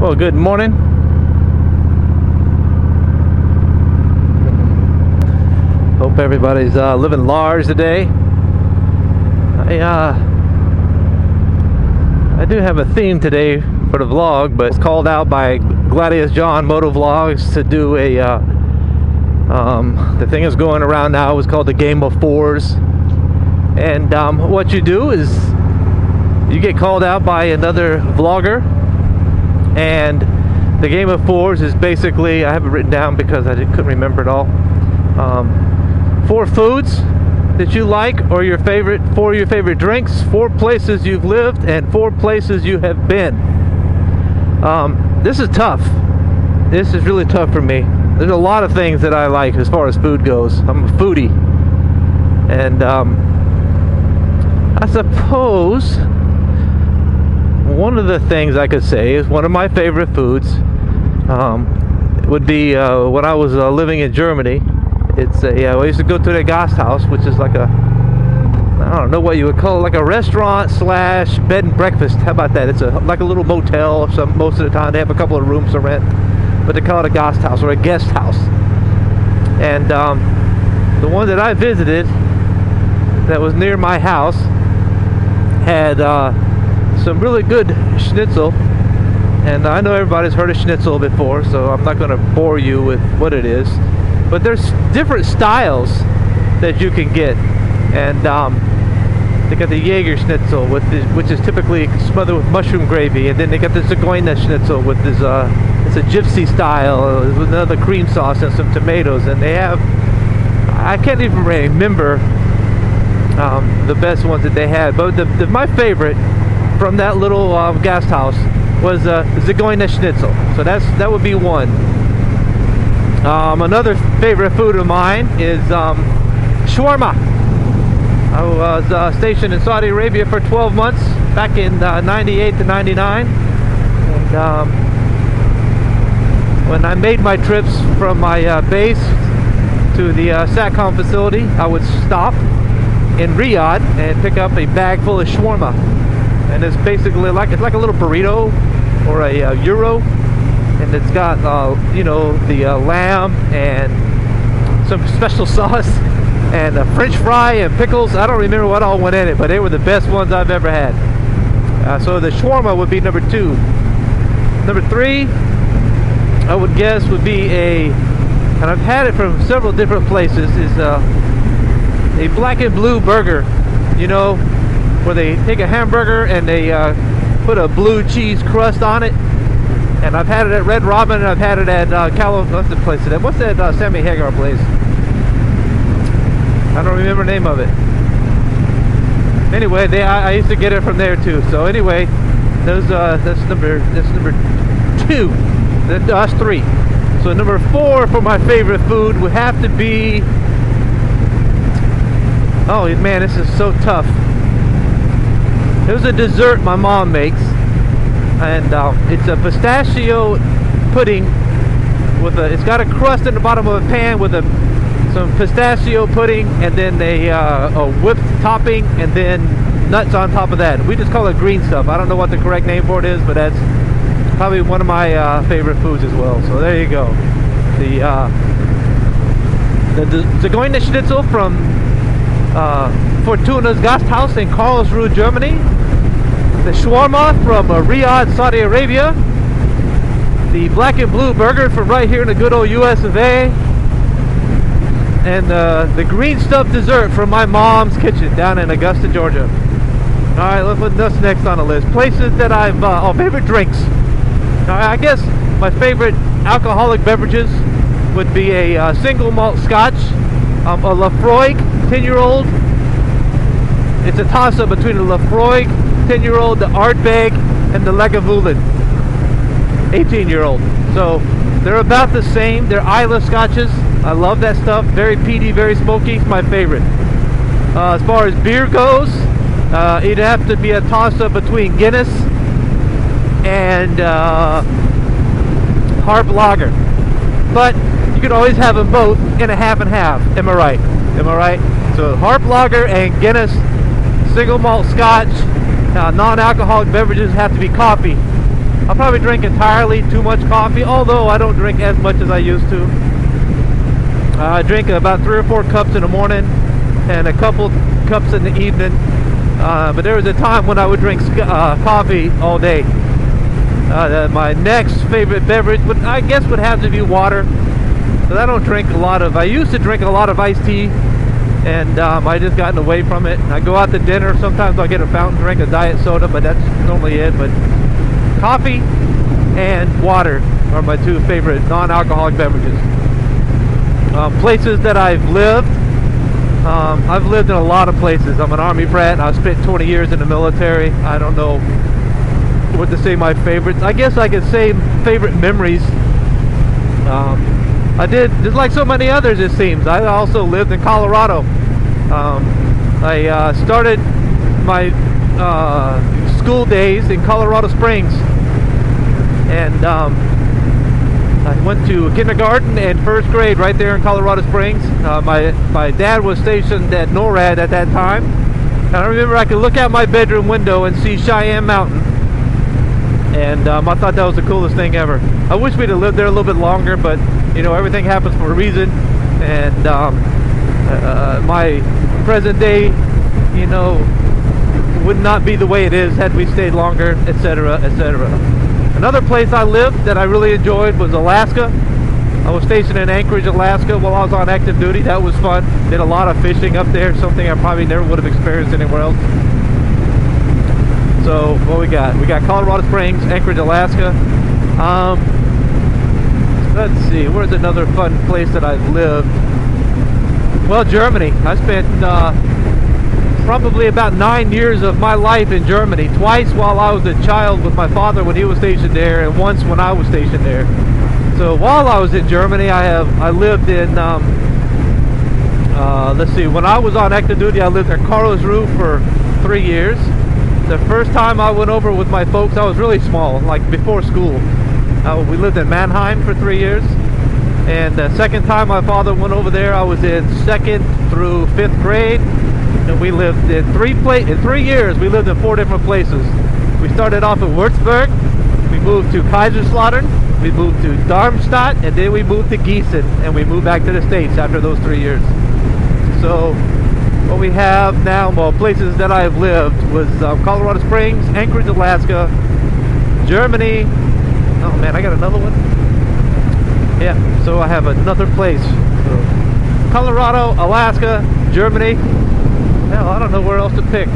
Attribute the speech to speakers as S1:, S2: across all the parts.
S1: Well, good morning. Hope everybody's living large today. I do have a theme today for the vlog, but it's called out by Gladius Jon Motovloggers to do a the thing is going around now is called the game of 4's, and what you do is you get called out by another vlogger, and the game of 4's is basically, I have it written down because I couldn't remember it all, 4 foods that you like, or your favorite, 4 of your favorite drinks, 4 places you've lived, and 4 places you have been. This is tough. This is really tough for me. There's a lot of things that I like as far as food goes. I'm a foodie, and I suppose one of the things I could say is one of my favorite foods would be when I was living in Germany. It's a I used to go to the Gasthaus, which is like a, I don't know what you would call it, like a restaurant slash bed and breakfast. How about that? It's like a little motel. Most of the time they have a couple of rooms to rent, but they call it a Gasthaus or a guest house. And the one that I visited that was near my house had some really good schnitzel. And I know everybody's heard of schnitzel before, so I'm not going to bore you with what it is. But there's different styles that you can get, and they got the Jaeger schnitzel, which is typically smothered with mushroom gravy, and then they got the Zigeuner schnitzel with this, it's a gypsy style with another cream sauce and some tomatoes, and they have, I can't even remember the best ones that they had, but my favorite from that little Gasthaus was Zigeuner schnitzel. So that would be one. Another favorite food of mine is shawarma. I was stationed in Saudi Arabia for 12 months back in 98 to 99. And when I made my trips from my base to the SATCOM facility, I would stop in Riyadh and pick up a bag full of shawarma. And it's basically it's like a little burrito or a euro. And it's got, you know, the lamb and some special sauce and a French fry and pickles. I don't remember what all went in it, but they were the best ones I've ever had. So the shawarma would be number 2. Number 3, I would guess, would be and I've had it from several different places, is a black and blue burger. You know, where they take a hamburger and they put a blue cheese crust on it. And I've had it at Red Robin, and I've had it at what's the place? What's that Sammy Hagar place? I don't remember the name of it. Anyway, I used to get it from there too. So anyway, that's number 2. That's 3. So number 4 for my favorite food would have to be. Oh man, this is so tough. There's a dessert my mom makes. And it's a pistachio pudding with it's got a crust in the bottom of a pan with some pistachio pudding, and then a whipped topping, and then nuts on top of that. We just call it green stuff. I don't know what the correct name for it is, but that's probably one of my favorite foods as well. So there you go. The Zigeuner schnitzel from Fortuna's Gasthaus in Karlsruhe, Germany. The shawarma from Riyadh, Saudi Arabia. The black and blue burger from right here in the good old US of A. And the green stuffed dessert from my mom's kitchen down in Augusta, Georgia. Alright, what's next on the list? Places that I've, favorite drinks. I guess my favorite alcoholic beverages would be a single malt scotch, a Lafroig 10-year-old. It's a toss-up between the Lafroig 10-year-old, the Ardbeg, and the Lagavulin 18-year-old. So they're about the same. They're Isla scotches. I love that stuff. Very peaty, very smoky. It's my favorite. As far as beer goes, it'd have to be a toss-up between Guinness and Harp Lager. But you could always have them both in a half and half. Am I right? Am I right? So Harp Lager and Guinness, single malt scotch. Non-alcoholic beverages have to be coffee. I probably drink entirely too much coffee, although I don't drink as much as I used to. I drink about 3 or 4 cups in the morning and a couple cups in the evening. But there was a time when I would drink coffee all day. My next favorite beverage I guess would have to be water. But I don't drink a lot of. I used to drink a lot of iced tea, and I just gotten away from it. I go out to dinner. Sometimes I'll get a fountain drink, a diet soda, but that's normally it. But coffee and water are my 2 favorite non-alcoholic beverages. Places that I've lived in a lot of places. I'm an Army brat. I spent 20 years in the military. I don't know what to say my favorites. I guess I could say favorite memories. I did, just like so many others it seems, I also lived in Colorado. I started my school days in Colorado Springs, and I went to kindergarten and 1st grade right there in Colorado Springs. My dad was stationed at NORAD at that time, and I remember I could look out my bedroom window and see Cheyenne Mountain, and I thought that was the coolest thing ever. I wish we'd have lived there a little bit longer, but you know, everything happens for a reason, and my present day, you know, would not be the way it is had we stayed longer, etc., etc. Another place I lived that I really enjoyed was Alaska. I was stationed in Anchorage, Alaska while I was on active duty. That was fun. Did a lot of fishing up there, something I probably never would have experienced anywhere else. So what we got? We got Colorado Springs, Anchorage, Alaska. Let's see, where's another fun place that I've lived? Well, Germany. I spent probably about 9 years of my life in Germany. Twice while I was a child with my father when he was stationed there, and once when I was stationed there. So while I was in Germany, I lived in let's see, when I was on active duty, I lived in Karlsruhe for 3 years. The first time I went over with my folks, I was really small, like before school. We lived in Mannheim for 3 years, and the second time my father went over there, I was in 2nd through 5th grade, and we lived in 3 years. We lived in 4 different places. We started off in Würzburg, we moved to Kaiserslautern, we moved to Darmstadt, and then we moved to Gießen, and we moved back to the States after those 3 years. So what we have now, well, places that I've lived was Colorado Springs, Anchorage, Alaska, Germany. Oh man, I got another one. Yeah, so I have another place. So, Colorado, Alaska, Germany. Hell, I don't know where else to pick.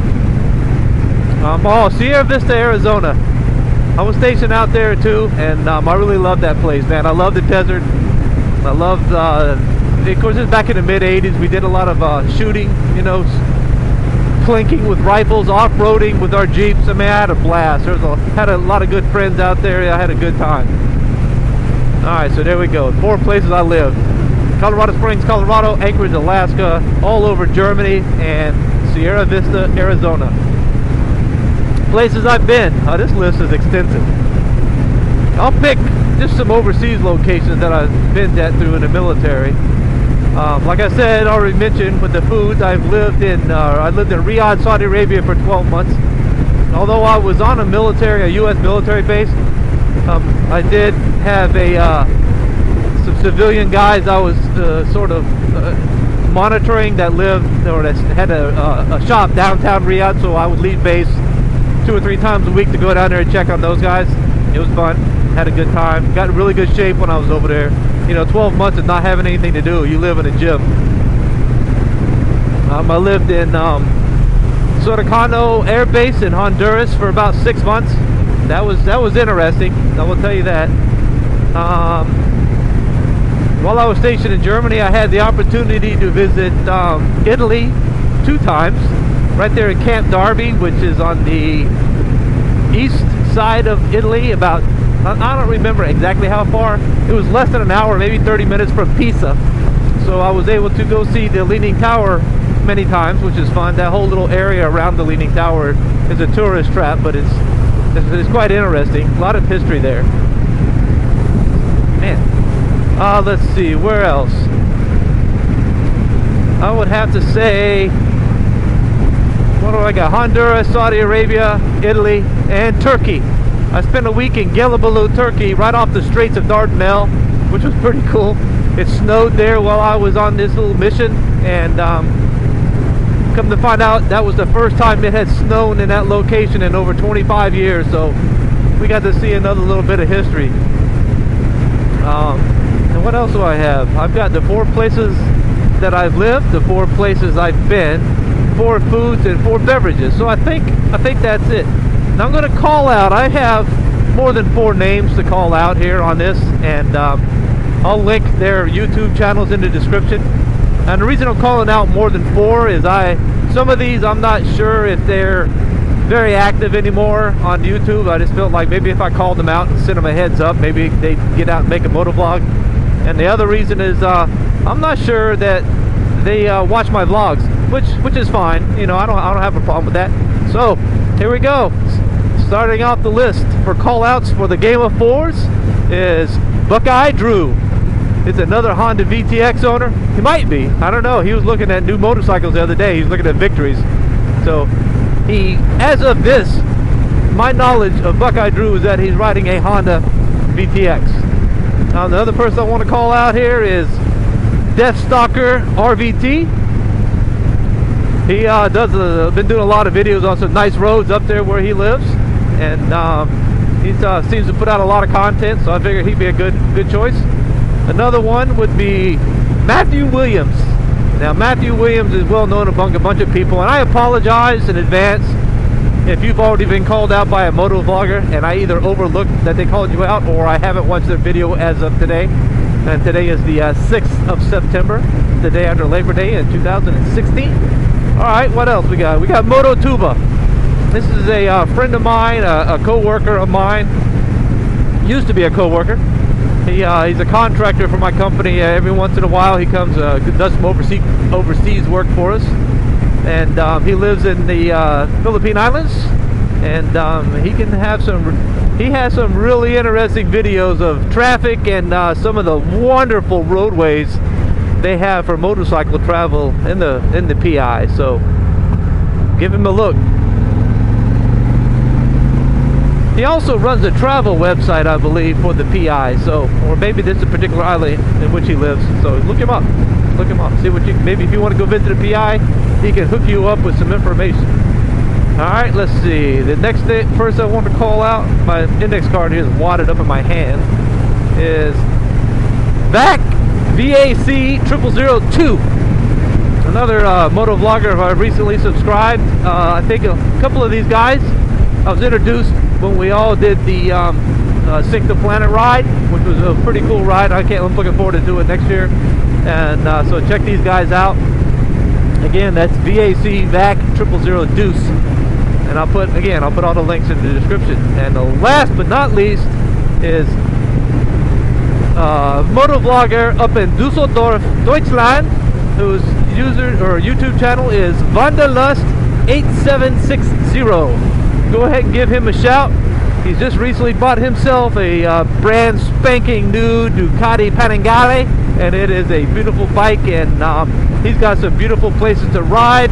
S1: Oh, Sierra Vista, Arizona. I was stationed out there too, and I really loved that place, man. I love the desert. I loved, of course, it was back in the mid-'80s. We did a lot of shooting, you know, plinking with rifles, off-roading with our Jeeps. I mean, I had a blast. Had a lot of good friends out there. I had a good time. Alright, so there we go. 4 places I lived. Colorado Springs, Colorado, Anchorage, Alaska, all over Germany, and Sierra Vista, Arizona. Places I've been. This list is extensive. I'll pick just some overseas locations that I've been at through in the military. Like I said, already mentioned with the foods, I lived in Riyadh, Saudi Arabia for 12 months. Although I was on a U.S. military base, I did have some civilian guys I was sort of monitoring that lived or that had a shop downtown Riyadh, so I would leave base 2 or 3 times a week to go down there and check on those guys. It was fun. Had a good time. Got in really good shape when I was over there. You know, 12 months of not having anything to do. You live in a gym. I lived in Sorocano Air Base in Honduras for about 6 months. That was interesting. I will tell you that. While I was stationed in Germany, I had the opportunity to visit Italy 2 times. Right there in Camp Darby, which is on the east side of Italy, about, I don't remember exactly how far. It was less than an hour, maybe 30 minutes from Pisa. So I was able to go see the Leaning Tower many times, which is fun. That whole little area around the Leaning Tower is a tourist trap, but it's quite interesting. A lot of history there. Man. Let's see, where else? I would have to say, what do I got? Honduras, Saudi Arabia, Italy, and Turkey. I spent a week in Gelibolu, Turkey, right off the Straits of Dardanelles, which was pretty cool. It snowed there while I was on this little mission, and come to find out, that was the first time it had snowed in that location in over 25 years, so we got to see another little bit of history. And what else do I have? I've got the 4 places that I've lived, the 4 places I've been, 4 foods, and 4 beverages. So I think that's it. Now I'm going to call out. I have more than 4 names to call out here on this, and I'll link their YouTube channels in the description. And the reason I'm calling out more than 4 is some of these I'm not sure if they're very active anymore on YouTube. I just felt like maybe if I called them out and sent them a heads up, maybe they'd get out and make a motovlog. And the other reason is I'm not sure that they watch my vlogs, which is fine. You know, I don't have a problem with that. So here we go. Starting off the list for call outs for the game of 4's is Buckeye Drew. It's another Honda VTX owner. He might be, I don't know. He was looking at new motorcycles the other day. He was looking at Victories. So he, as of this, my knowledge of Buckeye Drew is that he's riding a Honda VTX. Now the other person I want to call out here is DeathStalkerRVT. He been doing a lot of videos on some nice roads up there where he lives, and he seems to put out a lot of content, so I figured he'd be a good choice. Another one would be Matthew Williams. Now Matthew Williams is well known among a bunch of people, and I apologize in advance if you've already been called out by a motovlogger and I either overlooked that they called you out or I haven't watched their video as of today. And today is the 6th of September, the day after Labor Day in 2016. Alright, what else we got? We got Mototuba. This is a friend of mine, a co-worker of mine. Used to be a co-worker. He's a contractor for my company. Every once in a while he comes, does some overseas work for us. And he lives in the Philippine Islands, and he has some really interesting videos of traffic and some of the wonderful roadways they have for motorcycle travel in the PI. So give him a look. He also runs a travel website, I believe, for the PI. So, or maybe this is a particular island in which he lives. So look him up. Look him up. See what maybe if you want to go visit a PI, he can hook you up with some information. Alright, let's see. The next person I want to call out, my index card here is wadded up in my hand, is VAC 002. Another motovlogger who I recently subscribed. I think a couple of these guys I was introduced when we all did the Sync the Planet ride, which was a pretty cool ride. I'm looking forward to do it next year. And so check these guys out. Again, that's VAC 000 Deuce. And I'll put all the links in the description. And the last but not least is motovlogger up in Dusseldorf, Deutschland, whose YouTube channel is Wanderlust8760. Go ahead and give him a shout. He's just recently bought himself a brand spanking new Ducati Panigale, and it is a beautiful bike, and he's got some beautiful places to ride,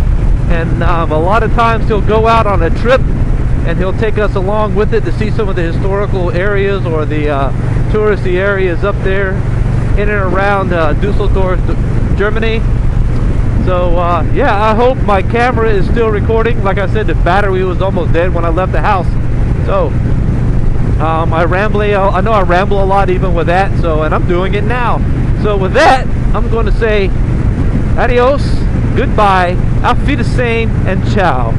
S1: and a lot of times he'll go out on a trip and he'll take us along with it to see some of the historical areas or the touristy areas up there in and around Dusseldorf, Germany. So yeah, I hope my camera is still recording. Like I said, the battery was almost dead when I left the house. So I know I ramble a lot even with that, and I'm doing it now. So with that, I'm going to say adios, goodbye, auf Wiedersehen, and ciao.